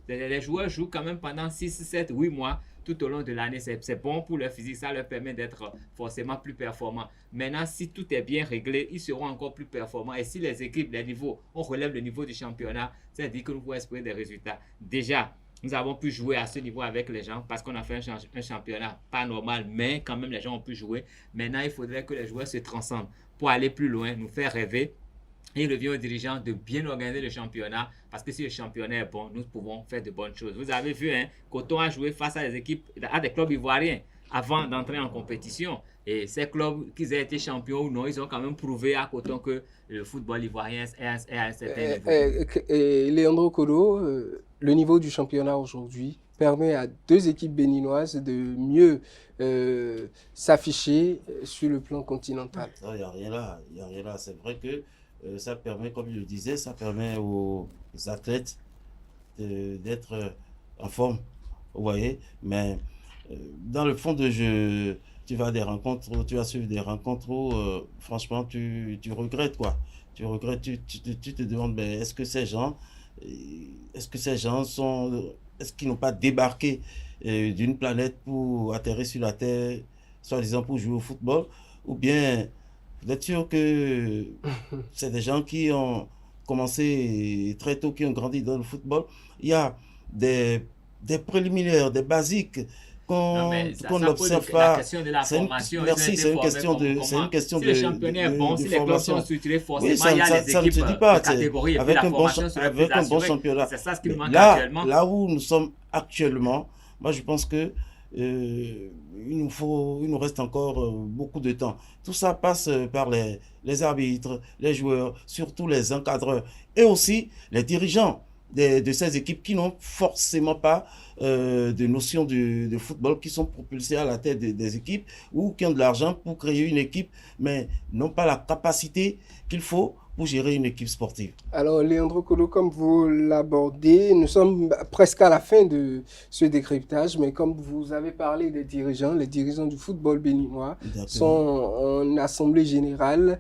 [SPEAKER 2] Les joueurs jouent quand même pendant 6, 7, 8 mois tout au long de l'année. C'est bon pour leur physique. Ça leur permet d'être forcément plus performants. Maintenant, si tout est bien réglé, ils seront encore plus performants. Et si les équipes, les niveaux, on relève le niveau du championnat, c'est-à-dire que nous pouvons espérer des résultats. Déjà, nous avons pu jouer à ce niveau avec les gens parce qu'on a fait un championnat pas normal, mais quand même les gens ont pu jouer. Maintenant, il faudrait que les joueurs se transcendent pour aller plus loin, nous faire rêver. Et il revient aux dirigeants de bien organiser le championnat parce que si le championnat est bon, nous pouvons faire de bonnes choses. Vous avez vu, Coton a joué face à des équipes, à des clubs ivoiriens avant d'entrer en compétition. Et ces clubs, qu'ils aient été champions ou non, ils ont quand même prouvé à Coton que le football ivoirien est à un certain niveau.
[SPEAKER 1] Leandro Kolo, le niveau du championnat aujourd'hui permet à 2 équipes béninoises de mieux s'afficher sur le plan continental.
[SPEAKER 3] Il n'y a rien là. C'est vrai que ça permet, comme je le disais, ça permet aux athlètes d'être en forme, vous voyez. Mais dans le fond de jeu, tu vas suivre des rencontres où, franchement, tu regrettes, quoi. Tu regrettes, tu te demandes, ben, est-ce qu'ils n'ont pas débarqué d'une planète pour atterrir sur la Terre, soi-disant pour jouer au football, ou bien vous êtes sûr que c'est des gens qui ont commencé très tôt, qui ont grandi dans le football. Il y a des préliminaires, des basiques qu'on n'observe pas.
[SPEAKER 2] La question de la formation.
[SPEAKER 3] Merci, c'est une question de
[SPEAKER 2] si le championnat est bon, si les clubs sont structurés, forcément,
[SPEAKER 3] oui,
[SPEAKER 2] il y a les équipes de catégorie et puis la formation serait plus assurée.
[SPEAKER 3] Un bon championnat.
[SPEAKER 2] C'est ça ce qui manque actuellement.
[SPEAKER 3] Là où nous sommes actuellement, moi je pense que il nous reste encore beaucoup de temps. Tout ça passe par les arbitres, les joueurs, surtout les encadreurs et aussi les dirigeants de ces équipes qui n'ont forcément pas de notion de football, qui sont propulsés à la tête des équipes ou qui ont de l'argent pour créer une équipe, mais n'ont pas la capacité qu'il faut pour gérer une équipe sportive.
[SPEAKER 1] Alors, Leandro Kolo, comme vous l'abordez, nous sommes presque à la fin de ce décryptage, mais comme vous avez parlé des dirigeants, les dirigeants du football béninois sont en assemblée générale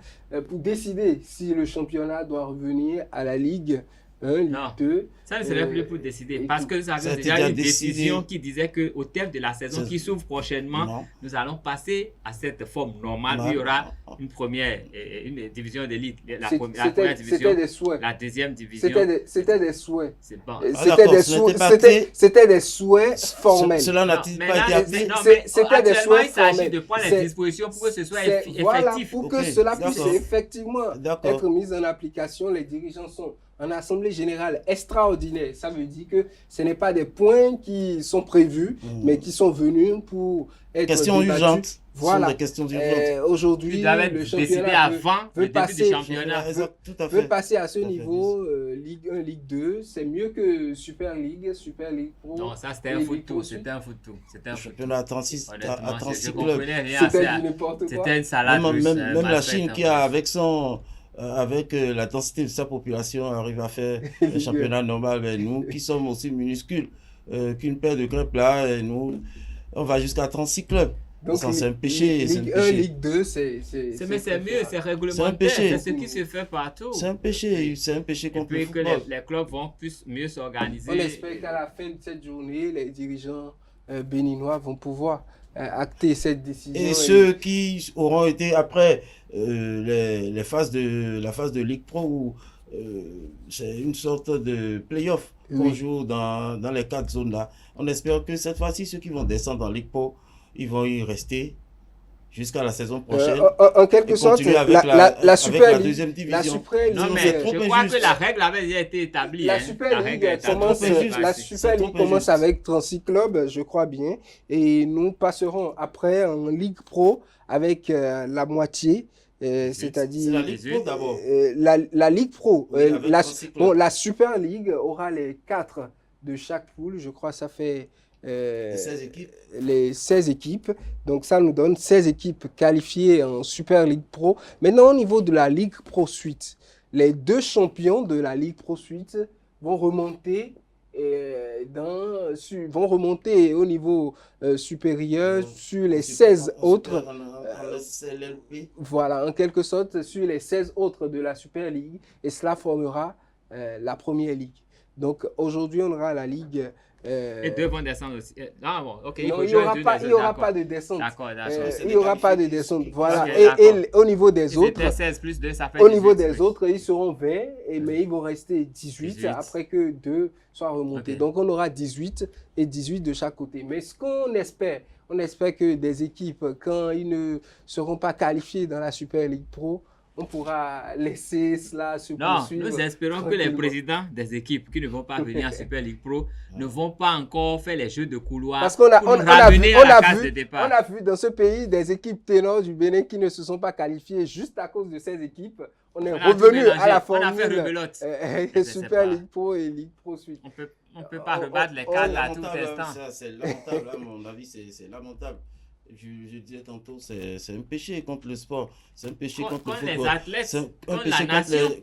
[SPEAKER 1] pour décider si le championnat doit revenir à la Ligue 1, Ligue 2.
[SPEAKER 2] Ça ne serait plus pour décider, parce que nous avions déjà une décision qui disait qu'au terme de la saison qui s'ouvre prochainement, nous allons passer à cette forme normale où il y aura une division de ligue, la première division,
[SPEAKER 1] des souhaits.
[SPEAKER 2] la deuxième division.
[SPEAKER 1] C'était des souhaits.
[SPEAKER 2] C'est bon.
[SPEAKER 1] C'était des souhaits formels.
[SPEAKER 3] Cela n'a-t-il pas été acté?
[SPEAKER 1] C'était des souhaits formels.
[SPEAKER 2] Il s'agit de prendre les dispositions pour que ce soit effectif.
[SPEAKER 1] Voilà, pour que cela puisse effectivement être mis en application. Les dirigeants sont en assemblée générale extraordinaire. Ça veut dire que ce n'est pas des points qui sont prévus, mais qui sont venus pour être
[SPEAKER 3] questions urgentes.
[SPEAKER 1] Voilà.
[SPEAKER 3] Des questions urgentes.
[SPEAKER 1] Aujourd'hui, le championnat veut passer à ce niveau, Ligue 1, Ligue 2. C'est mieux que Super League Pro.
[SPEAKER 2] Non, ça c'était un foot-tout. C'était un foot-tout.
[SPEAKER 3] Le championnat à 36
[SPEAKER 2] je
[SPEAKER 3] clubs.
[SPEAKER 1] C'était n'importe quoi.
[SPEAKER 2] C'était une salade russe.
[SPEAKER 3] Même la Chine qui a, avec la densité de sa population, arrive à faire un championnat normal. Mais nous, qui sommes aussi minuscules, qu'une paire de clubs là, et nous, on va jusqu'à 36 clubs. Donc, c'est un péché.
[SPEAKER 1] Ligue 1, Ligue 2, c'est
[SPEAKER 2] mieux, c'est réglementaire. C'est ce qui se fait partout.
[SPEAKER 3] C'est un péché contre le football.
[SPEAKER 2] Que les clubs vont mieux s'organiser.
[SPEAKER 1] On espère qu'à la fin de cette journée, les dirigeants béninois vont pouvoir acter cette décision.
[SPEAKER 3] Et ceux qui auront été après les phases la phase de Ligue Pro où c'est une sorte de play-off qu'on joue dans les 4 zones là. On espère que cette fois-ci, ceux qui vont descendre en Ligue Pro, ils vont y rester jusqu'à la saison prochaine.
[SPEAKER 1] En quelque sorte, la Super League,
[SPEAKER 3] la
[SPEAKER 1] Super League,
[SPEAKER 2] non, mais je crois que la règle avait déjà été établie.
[SPEAKER 1] La Super League commence avec 36 clubs, je crois bien, et nous passerons après en Ligue Pro avec la moitié. C'est-à-dire
[SPEAKER 3] la Ligue Pro d'abord.
[SPEAKER 1] La Ligue Pro.
[SPEAKER 3] Oui,
[SPEAKER 1] la Super League aura les 4 de chaque poule. Je crois que ça fait les 16 équipes. Donc ça nous donne 16 équipes qualifiées en Super League Pro. Maintenant, au niveau de la Ligue Pro Suite, les 2 champions de la Ligue Pro Suite vont remonter au niveau supérieur sur les 16 autres. Voilà, en quelque sorte, sur les 16 autres de la Super League. Et cela formera la Première Ligue. Donc aujourd'hui, on aura la Ligue.
[SPEAKER 2] Et 2 vont descendre aussi. Ah bon, ok.
[SPEAKER 1] Non, il n'y aura pas de descente.
[SPEAKER 2] D'accord.
[SPEAKER 1] Il n'y aura pas de descente. Voilà. Et au niveau des autres,
[SPEAKER 2] 16 plus 2, ça fait
[SPEAKER 1] au niveau des autres, ils seront 20, mais ils vont rester 18 après que 2 soient remontés.
[SPEAKER 2] Okay.
[SPEAKER 1] Donc on aura 18 et 18 de chaque côté. Mais ce qu'on espère, on espère que des équipes, quand ils ne seront pas qualifiés dans la Super League Pro, on pourra laisser cela se poursuivre.
[SPEAKER 2] Non, nous espérons que les présidents des équipes qui ne vont pas venir en Super League Pro ne vont pas encore faire les jeux de couloir.
[SPEAKER 1] Parce qu'on
[SPEAKER 2] a
[SPEAKER 1] vu dans ce pays des équipes ténors du Bénin qui ne se sont pas qualifiées juste à cause de ces équipes. On est revenu à la formule.
[SPEAKER 2] On a fait rebelote.
[SPEAKER 1] Super League Pro et Ligue Pro Suite.
[SPEAKER 2] On ne peut pas rebattre les cadres à tout instant.
[SPEAKER 3] C'est lamentable, à mon avis, c'est lamentable. Je disais tantôt, c'est un péché contre le sport, c'est un péché contre le football, c'est un péché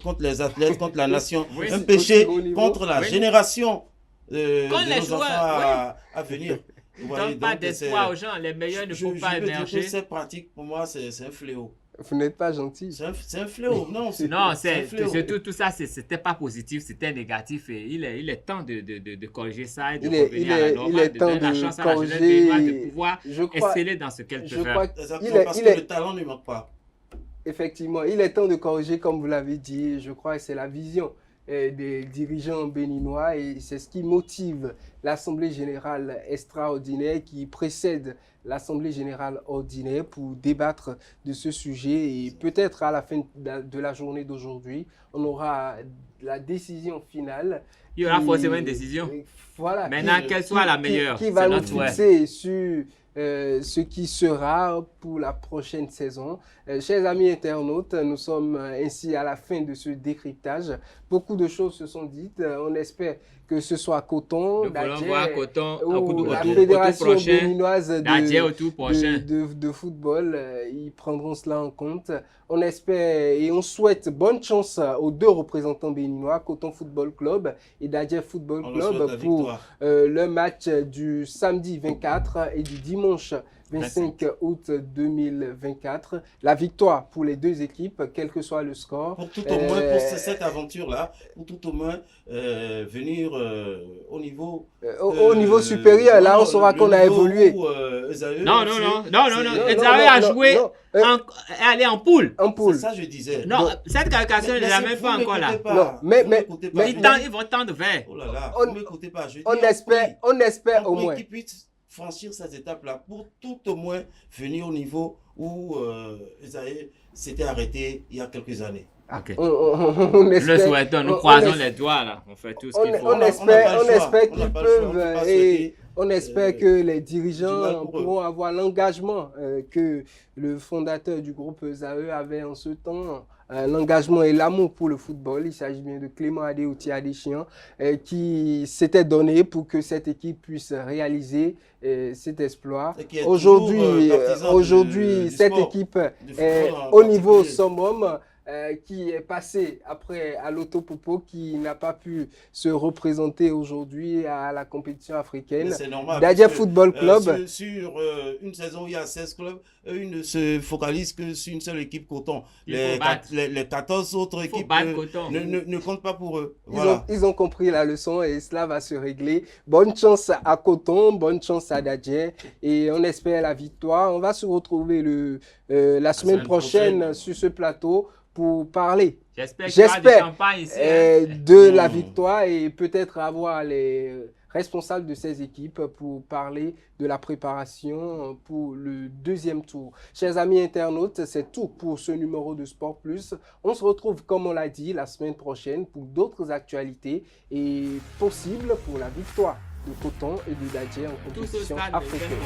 [SPEAKER 3] contre les athlètes, contre la nation, un péché contre la génération de nos enfants à venir.
[SPEAKER 2] Vous ne donnez pas d'espoir aux gens, les meilleurs ne font pas émerger.
[SPEAKER 3] Cette pratique, pour moi, c'est un fléau.
[SPEAKER 1] Vous n'êtes pas gentil.
[SPEAKER 3] C'est un fléau. Non,
[SPEAKER 2] surtout tout ça, c'était pas positif, c'était négatif. Et il est temps de corriger ça et de revenir à la normale,
[SPEAKER 1] il est temps
[SPEAKER 2] donner la chance à la jeunesse de pouvoir exceller dans ce qu'elle peut faire.
[SPEAKER 3] Parce que le talent ne manque pas.
[SPEAKER 1] Effectivement, il est temps de corriger, comme vous l'avez dit. Je crois que c'est la vision des dirigeants béninois et c'est ce qui motive l'Assemblée générale extraordinaire qui précède l'Assemblée générale ordinaire pour débattre de ce sujet et peut-être à la fin de la journée d'aujourd'hui, on aura la décision finale.
[SPEAKER 2] Il y aura forcément une décision.
[SPEAKER 1] Voilà.
[SPEAKER 2] Maintenant, qu'elle soit la meilleure.
[SPEAKER 1] Qui va nous fixer sur ce qui sera pour la prochaine saison. Chers amis internautes, nous sommes ainsi à la fin de ce décryptage. Beaucoup de choses se sont dites. On espère que ce soit Coton,
[SPEAKER 2] ou
[SPEAKER 1] la Fédération béninoise de football. Ils prendront cela en compte. On espère et on souhaite bonne chance aux 2 représentants béninois, Coton Football Club et Dadje Football Club, pour le match du samedi 24 et du dimanche 25 août 2024. La victoire pour les 2 équipes, quel que soit le score.
[SPEAKER 3] Pour tout au moins, pour cette aventure-là, pour tout au moins venir au niveau...
[SPEAKER 1] au niveau supérieur, là on saura qu'on a évolué.
[SPEAKER 2] Non. Esaü a joué, aller en poule.
[SPEAKER 1] C'est
[SPEAKER 3] ça je disais.
[SPEAKER 2] Non, cette qualification n'est jamais pas encore là.
[SPEAKER 1] Non, mais
[SPEAKER 2] ils vont tendre vers.
[SPEAKER 3] Oh là là, vous m'écoutez pas.
[SPEAKER 1] On espère au moins.
[SPEAKER 3] Franchir cette étape-là pour tout au moins venir au niveau où Esaü s'était arrêté il y a quelques années.
[SPEAKER 2] Okay. On espère, le souhaitons, nous croisons les doigts là, on fait tout ce qu'il faut.
[SPEAKER 1] On espère qu'ils peuvent et on espère que les dirigeants pourront avoir l'engagement que le fondateur du groupe Esaü avait en ce temps. L'engagement et l'amour pour le football. Il s'agit bien de Clément Adéouti Adéchian qui s'était donné pour que cette équipe puisse réaliser cet exploit. Aujourd'hui, cette équipe est au niveau summum. Qui est passé après à l'Autopopo, qui n'a pas pu se représenter aujourd'hui à la compétition africaine.
[SPEAKER 3] C'est normal.
[SPEAKER 1] Dadje Football Club.
[SPEAKER 3] Sur une saison où il y a 16 clubs, eux ne se focalisent que sur une seule équipe Coton.
[SPEAKER 2] Il faut battre.
[SPEAKER 3] Les 14 autres
[SPEAKER 2] Il faut
[SPEAKER 3] équipes
[SPEAKER 2] battre Coton.
[SPEAKER 3] ne comptent pas pour eux.
[SPEAKER 1] Ils,
[SPEAKER 3] Voilà.
[SPEAKER 1] ils ont compris la leçon et cela va se régler. Bonne chance à Coton, bonne chance à Dadje et on espère la victoire. On va se retrouver la semaine prochaine sur ce plateau pour parler.
[SPEAKER 2] J'espère qu'il y aura du champagne ici.
[SPEAKER 1] De la victoire et peut-être avoir les responsables de ces équipes pour parler de la préparation pour le deuxième tour. Chers amis internautes, c'est tout pour ce numéro de Sport Plus. On se retrouve, comme on l'a dit, la semaine prochaine pour d'autres actualités et possibles pour la victoire de Coton et de Dadje en compétition africaine.